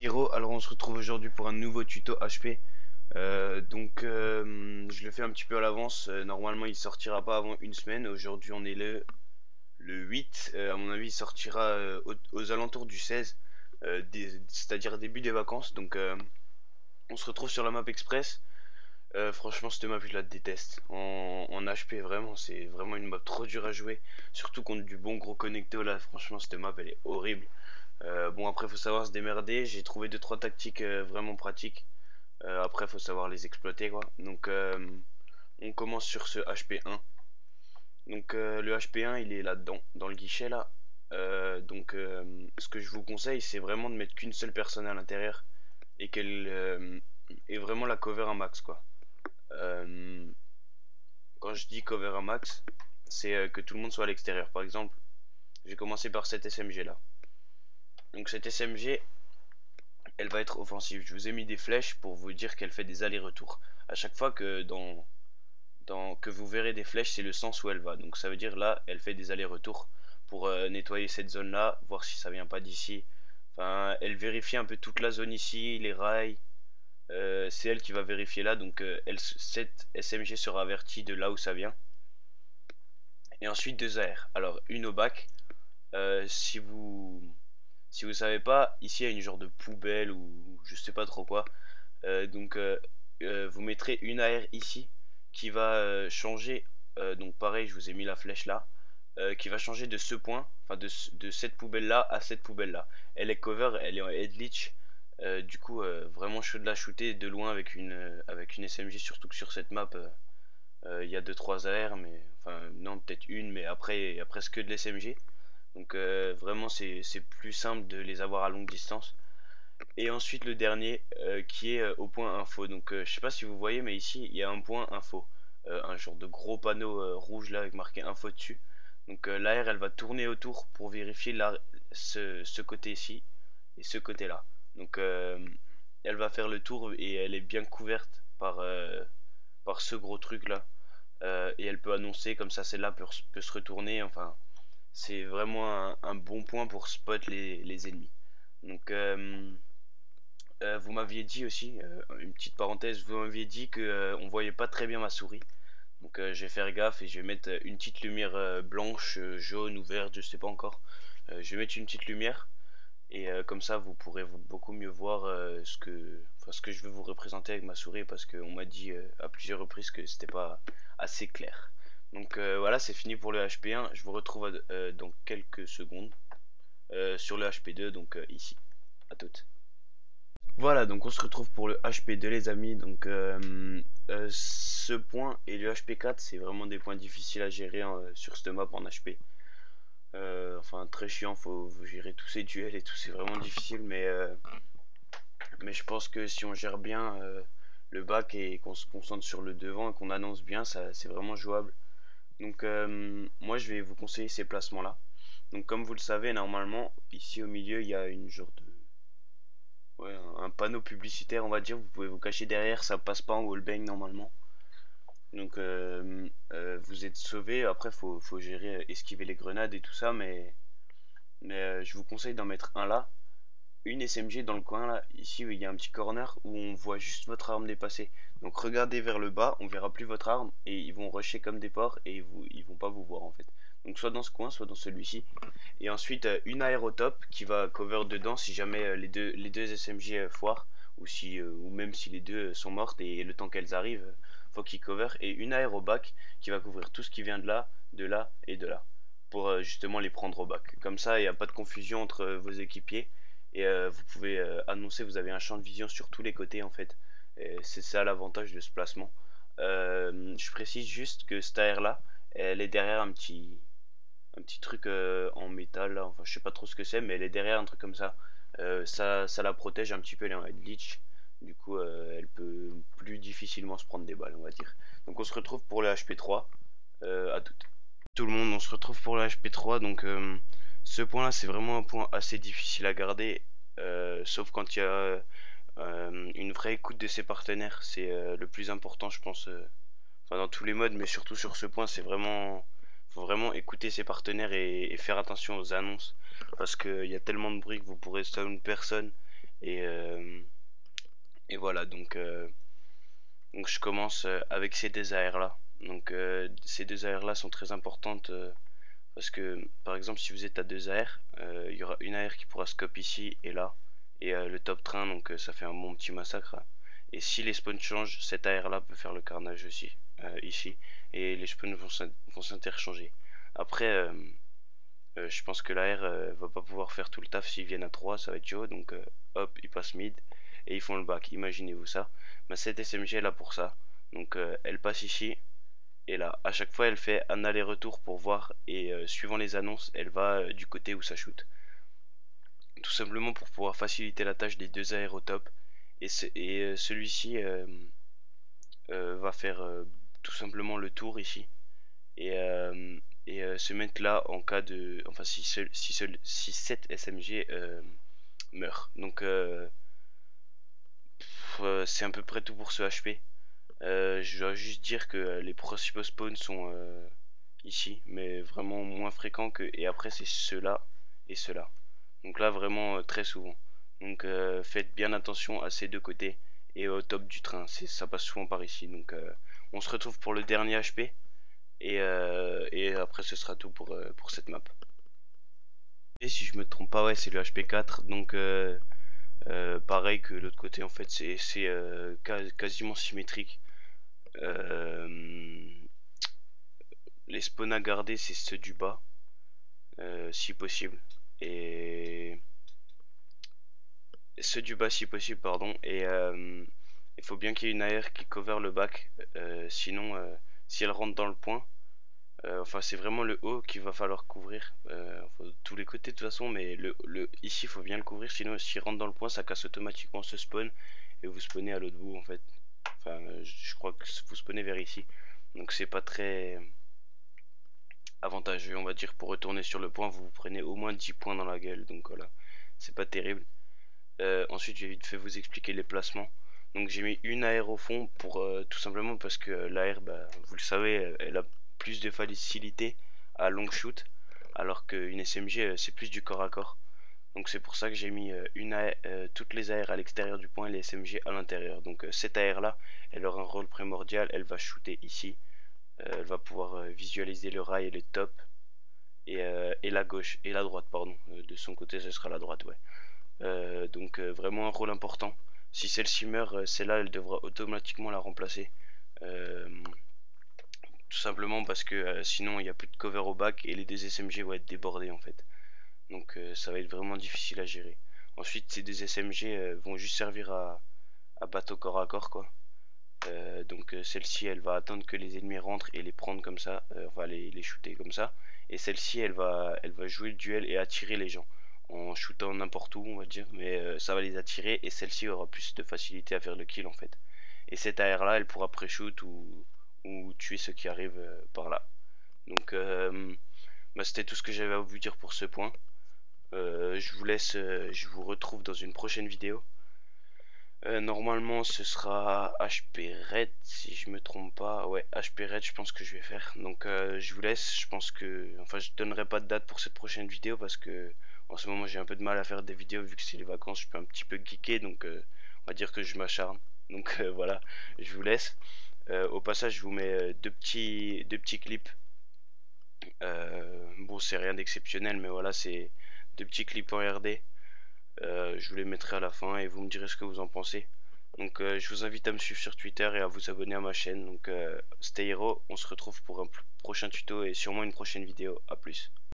Hiro, alors on se retrouve aujourd'hui pour un nouveau tuto HP. Je le fais un petit peu à l'avance. Normalement il sortira pas avant une semaine. Aujourd'hui on est le 8. À mon avis il sortira aux alentours du 16, c'est-à-dire début des vacances. On se retrouve sur la map express. Franchement cette map je la déteste. En HP vraiment c'est vraiment une map trop dure à jouer. Surtout contre du bon gros connecto là. Franchement cette map elle est horrible. Bon après faut savoir se démerder. J'ai trouvé deux trois tactiques vraiment pratiques. Après, faut savoir les exploiter, quoi. On commence sur ce HP1. Le HP1, il est là-dedans, dans le guichet, là. Ce que je vous conseille, c'est vraiment de mettre qu'une seule personne à l'intérieur et qu'elle ait vraiment la cover un max, quoi. Euh, Quand je dis cover un max, c'est que tout le monde soit à l'extérieur. Par exemple, j'ai commencé par cette SMG là. Donc cette SMG, elle va être offensive. Je vous ai mis des flèches pour vous dire qu'elle fait des allers-retours. À chaque fois que vous verrez des flèches, c'est le sens où elle va. Donc ça veut dire là, elle fait des allers-retours pour nettoyer cette zone-là, voir si ça vient pas d'ici. Enfin, elle vérifie un peu toute la zone ici, les rails. C'est elle qui va vérifier là, cette SMG sera avertie de là où ça vient. Et ensuite deux AR. Alors une au bac. Si vous savez pas, ici il y a une genre de poubelle ou je sais pas trop quoi. Vous mettrez une AR ici qui va changer. Donc pareil, je vous ai mis la flèche là, qui va changer de ce point, enfin de cette poubelle là à cette poubelle là. Elle est cover, elle est en head glitch. Vraiment chaud de la shooter de loin avec une SMG, surtout que sur cette map il y a deux trois AR, mais enfin non peut-être une, mais après il y a presque que de l'SMG. Vraiment c'est plus simple de les avoir à longue distance. Et ensuite le dernier qui est au point info. Je sais pas si vous voyez, mais ici il y a un point info. Un genre de gros panneau rouge là avec marqué info dessus. L'AR elle va tourner autour pour vérifier ce côté ici et ce côté là. Donc euh, Elle va faire le tour et elle est bien couverte par ce gros truc là. Et elle peut annoncer comme ça celle-là peut se retourner. Enfin c'est vraiment un bon point pour spot les ennemis. Donc euh, Vous m'aviez dit aussi, une petite parenthèse, vous m'aviez dit que on voyait pas très bien ma souris. Je vais faire gaffe et je vais mettre une petite lumière blanche, jaune ou verte, je sais pas encore. Je vais mettre une petite lumière et comme ça vous pourrez beaucoup mieux voir ce que je veux vous représenter avec ma souris parce qu'on m'a dit à plusieurs reprises que c'était pas assez clair. Voilà, c'est fini pour le HP1. Je vous retrouve dans quelques secondes sur le HP2, ici. À toutes. Voilà, donc on se retrouve pour le HP2 les amis. Ce point et le HP4 c'est vraiment des points difficiles à gérer sur cette map en HP. Enfin très chiant, faut gérer tous ces duels et tout, c'est vraiment difficile mais je pense que si on gère bien le bac et qu'on se concentre sur le devant et qu'on annonce bien, ça c'est vraiment jouable. Moi je vais vous conseiller ces placements là. Donc comme vous le savez normalement ici au milieu il y a une genre de ouais, un panneau publicitaire, on va dire, vous pouvez vous cacher derrière, ça passe pas en wallbang normalement. Vous êtes sauvé, après faut gérer, esquiver les grenades et tout ça, je vous conseille d'en mettre un là, une SMG dans le coin là, ici où il y a un petit corner où on voit juste votre arme dépasser. Donc regardez vers le bas, on verra plus votre arme et ils vont rusher comme des porcs et ils vont pas vous voir en fait. Donc soit dans ce coin, soit dans celui-ci. Et ensuite une aérotop qui va cover dedans si jamais les deux SMG foirent ou même si les deux sont mortes et le temps qu'elles arrivent, faut qu'ils cover et une aérobac qui va couvrir tout ce qui vient de là et de là pour justement les prendre au bac. Comme ça, il n'y a pas de confusion entre vos équipiers et vous pouvez annoncer, vous avez un champ de vision sur tous les côtés en fait. C'est ça l'avantage de ce placement. Je précise juste que cette air là, elle est derrière un petit truc en métal là, enfin je sais pas trop ce que c'est, mais elle est derrière un truc comme ça. Ça la protège un petit peu, elle est en head glitch. Elle peut plus difficilement se prendre des balles, on va dire. Donc on se retrouve pour le HP3. À tout le monde, on se retrouve pour le HP3. Ce point là, c'est vraiment un point assez difficile à garder, sauf quand il y a une vraie écoute de ses partenaires. C'est le plus important, je pense. Enfin, dans tous les modes, mais surtout sur ce point, faut vraiment écouter ses partenaires et faire attention aux annonces, parce qu'il y a tellement de bruit que vous pourrez stun une personne Et, euh, et voilà, donc je commence avec ces deux AR là. Donc ces deux AR là sont très importantes parce que par exemple si vous êtes à deux AR, il y aura une AR qui pourra scope ici et là. Et le top train, donc ça fait un bon petit massacre. Et si les spawns changent, cette AR là peut faire le carnage aussi, ici. Et les spawns vont s'interchanger. Après, je pense que l'AR va pas pouvoir faire tout le taf s'ils viennent à 3, ça va être chaud. Donc hop, ils passent mid et ils font le back. Imaginez-vous ça. Mais cette SMG est là pour ça. Donc elle passe ici et là. À chaque fois, elle fait un aller-retour pour voir et suivant les annonces, elle va du côté où ça shoot. Tout simplement pour pouvoir faciliter la tâche des deux aérotopes. Et celui-ci va faire tout simplement le tour ici et se mettre là en cas de, enfin si cette SMG meurt. Donc c'est à peu près tout pour ce HP. Je dois juste dire que les principaux spawns sont ici, mais vraiment moins fréquents que, et après c'est ceux-là et ceux-là. Donc là vraiment très souvent. Donc faites bien attention à ces deux côtés et au top du train. Ça passe souvent par ici. Donc on se retrouve pour le dernier HP et après ce sera tout pour cette map. Et si je me trompe pas, ouais, c'est le HP4. Donc pareil que l'autre côté, en fait, c'est quasiment symétrique. Euh, les spawns à garder, c'est ceux du bas, si possible. Et ceux du bas, si possible, pardon. Et il faut bien qu'il y ait une AR qui cover le back. Sinon, si elle rentre dans le point, enfin, c'est vraiment le haut qu'il va falloir couvrir. Enfin, tous les côtés de toute façon, mais ici, il faut bien le couvrir. Sinon, s'il rentre dans le point, ça casse automatiquement ce spawn et vous spawnez à l'autre bout en fait. Enfin, je crois que vous spawnez vers ici. Donc, c'est pas très avantageux, on va dire. Pour retourner sur le point, vous prenez au moins 10 points dans la gueule. Donc, voilà, c'est pas terrible. Ensuite, j'ai vite fait vous expliquer les placements. Donc, j'ai mis une AR au fond pour tout simplement parce que l'AR, bah, vous le savez, elle a plus de facilité à long shoot, alors qu'une SMG, c'est plus du corps à corps. Donc, c'est pour ça que j'ai mis toutes les AR à l'extérieur du point et les SMG à l'intérieur. Donc, cette AR là, elle aura un rôle primordial. Elle va shooter ici. Elle va pouvoir visualiser le rail et le top. Et la gauche et la droite, pardon. De son côté, ce sera la droite, ouais. Donc vraiment un rôle important. Si celle-ci meurt, celle-là elle devra automatiquement la remplacer. Euh, Tout simplement parce que sinon il n'y a plus de cover au bac et les deux SMG vont être débordés en fait. Donc ça va être vraiment difficile à gérer. Ensuite ces deux SMG vont juste servir à battre au corps à corps quoi. Donc celle-ci elle va attendre que les ennemis rentrent et les prendre comme ça, enfin les shooter comme ça. Et celle-ci elle va jouer le duel et attirer les gens en shootant n'importe où on va dire, mais ça va les attirer et celle-ci aura plus de facilité à faire le kill en fait. Et cette AR là elle pourra pré-shoot ou tuer ceux qui arrivent par là. Donc bah, c'était tout ce que j'avais à vous dire pour ce point. Je vous laisse, je vous retrouve dans une prochaine vidéo. Normalement ce sera HP Red si je me trompe pas. Ouais, HP Red je pense que je vais faire. Donc je vous laisse. Je pense que. Enfin je donnerai pas de date pour cette prochaine vidéo parce que en ce moment j'ai un peu de mal à faire des vidéos vu que c'est les vacances. Je peux un petit peu geeker donc on va dire que je m'acharne. Donc voilà, je vous laisse. Au passage je vous mets deux petits clips. Bon c'est rien d'exceptionnel mais voilà c'est deux petits clips en RD. Je vous les mettrai à la fin et vous me direz ce que vous en pensez. Donc je vous invite à me suivre sur Twitter et à vous abonner à ma chaîne. Donc Stay Hero, on se retrouve pour un prochain tuto et sûrement une prochaine vidéo. A plus.